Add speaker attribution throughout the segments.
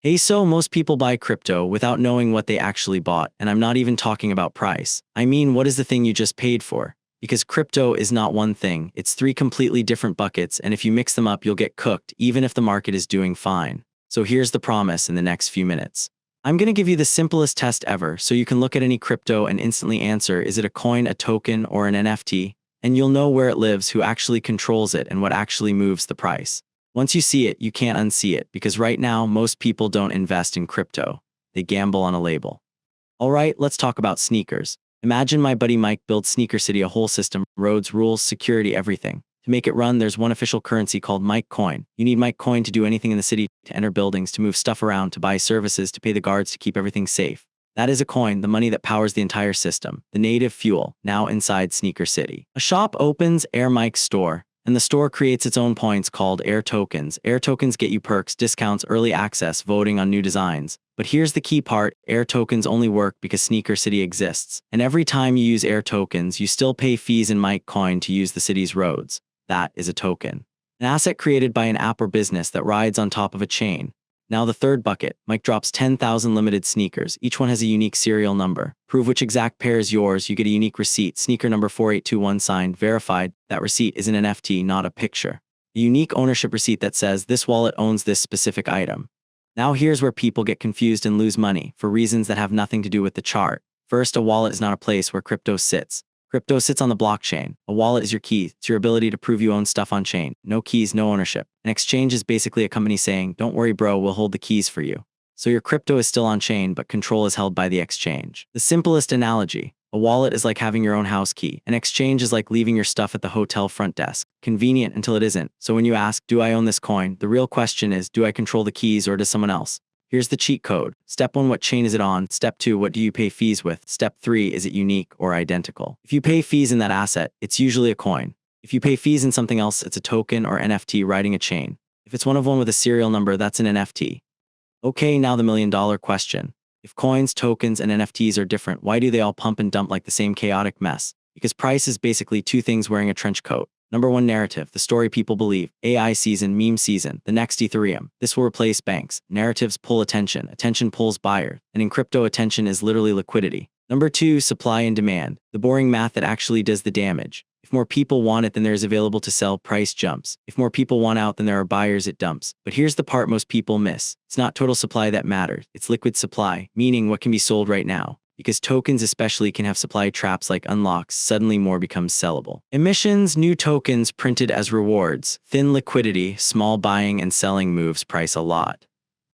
Speaker 1: Hey, so most people buy crypto without knowing what they actually bought, and I'm not even talking about price. I mean, what is the thing you just paid for? Because crypto is not one thing, it's three completely different buckets, and if you mix them up, you'll get cooked, even if the market is doing fine. So here's the promise in the next few minutes. I'm gonna give you the simplest test ever, so you can look at any crypto and instantly answer, is it a coin, a token, or an NFT? And you'll know where it lives, who actually controls it, and what actually moves the price. Once you see it, you can't unsee it, because right now, most people don't invest in crypto. They gamble on a label. Alright, let's talk about sneakers. Imagine my buddy Mike builds Sneaker City, a whole system, roads, rules, security, everything. To make it run, there's one official currency called Mike Coin. You need Mike Coin to do anything in the city, to enter buildings, to move stuff around, to buy services, to pay the guards, to keep everything safe. That is a coin, the money that powers the entire system, the native fuel, now inside Sneaker City. A shop opens, Air Mike's store, and the store creates its own points called Air Tokens. Air Tokens get you perks, discounts, early access, voting on new designs. But here's the key part, Air Tokens only work because Sneaker City exists. And every time you use Air Tokens, you still pay fees in Mike Coin to use the city's roads. That is a token. An asset created by an app or business that rides on top of a chain. Now the third bucket, Mike drops 10,000 limited sneakers. Each one has a unique serial number. Prove which exact pair is yours, you get a unique receipt. Sneaker number 4821 signed, verified. That receipt is an NFT, not a picture. A unique ownership receipt that says this wallet owns this specific item. Now here's where people get confused and lose money, for reasons that have nothing to do with the chart. First, a wallet is not a place where crypto sits. Crypto sits on the blockchain. A wallet is your key. It's your ability to prove you own stuff on chain. No keys, no ownership. An exchange is basically a company saying, don't worry bro, we'll hold the keys for you. So your crypto is still on chain, but control is held by the exchange. The simplest analogy, a wallet is like having your own house key. An exchange is like leaving your stuff at the hotel front desk. Convenient until it isn't. So when you ask, do I own this coin? The real question is, do I control the keys or does someone else? Here's the cheat code. Step 1, what chain is it on? Step 2, what do you pay fees with? Step 3, is it unique or identical? If you pay fees in that asset, it's usually a coin. If you pay fees in something else, it's a token or NFT riding a chain. If it's one with a serial number, that's an NFT. Okay, now the million-dollar question. If coins, tokens, and NFTs are different, why do they all pump and dump like the same chaotic mess? Because price is basically two things wearing a trench coat. Number 1, narrative, the story people believe. AI season, meme season, the next Ethereum. This will replace banks. Narratives pull attention. Attention pulls buyer. And in crypto, attention is literally liquidity. Number 2, supply and demand. The boring math that actually does the damage. If more people want it than there is available to sell, price jumps. If more people want out than there are buyers, it dumps. But here's the part most people miss. It's not total supply that matters. It's liquid supply, meaning what can be sold right now. Because tokens especially can have supply traps like unlocks, suddenly more becomes sellable. Emissions, new tokens printed as rewards. Thin liquidity, small buying and selling moves price a lot.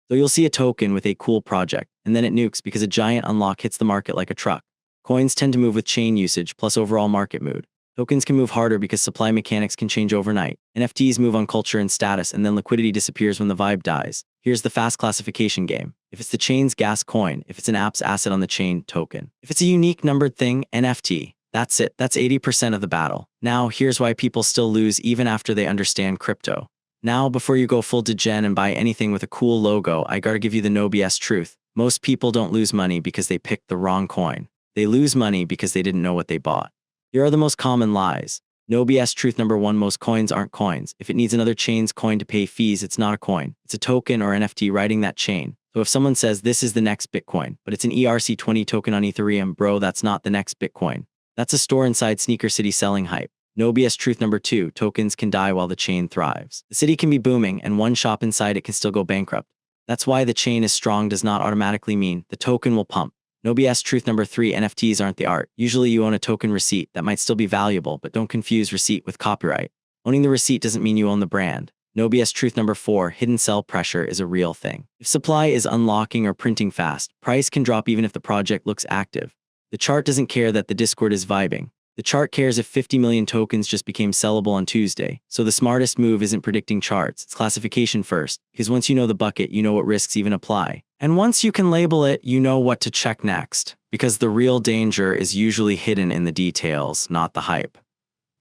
Speaker 1: So you'll see a token with a cool project, and then it nukes because a giant unlock hits the market like a truck. Coins tend to move with chain usage plus overall market mood. Tokens can move harder because supply mechanics can change overnight. NFTs move on culture and status, and then liquidity disappears when the vibe dies. Here's the fast classification game. If it's the chain's gas coin, if it's an app's asset on the chain, token. If it's a unique numbered thing, NFT. That's it. That's 80% of the battle. Now, here's why people still lose even after they understand crypto. Now, before you go full degen and buy anything with a cool logo, I gotta give you the no BS truth. Most people don't lose money because they picked the wrong coin. They lose money because they didn't know what they bought. Here are the most common lies. No BS truth number 1, most coins aren't coins. If it needs another chain's coin to pay fees, it's not a coin. It's a token or NFT riding that chain. So if someone says this is the next Bitcoin, but it's an ERC20 token on Ethereum, bro, that's not the next Bitcoin. That's a store inside Sneaker City selling hype. No BS truth number 2, tokens can die while the chain thrives. The city can be booming and one shop inside it can still go bankrupt. That's why the chain is strong does not automatically mean the token will pump. No BS truth number 3, NFTs aren't the art. Usually you own a token receipt that might still be valuable, but don't confuse receipt with copyright. Owning the receipt doesn't mean you own the brand. No BS truth number 4, hidden sell pressure is a real thing. If supply is unlocking or printing fast, price can drop even if the project looks active. The chart doesn't care that the Discord is vibing. The chart cares if 50 million tokens just became sellable on Tuesday. So the smartest move isn't predicting charts, it's classification first. Because once you know the bucket, you know what risks even apply. And once you can label it, you know what to check next. Because the real danger is usually hidden in the details, not the hype.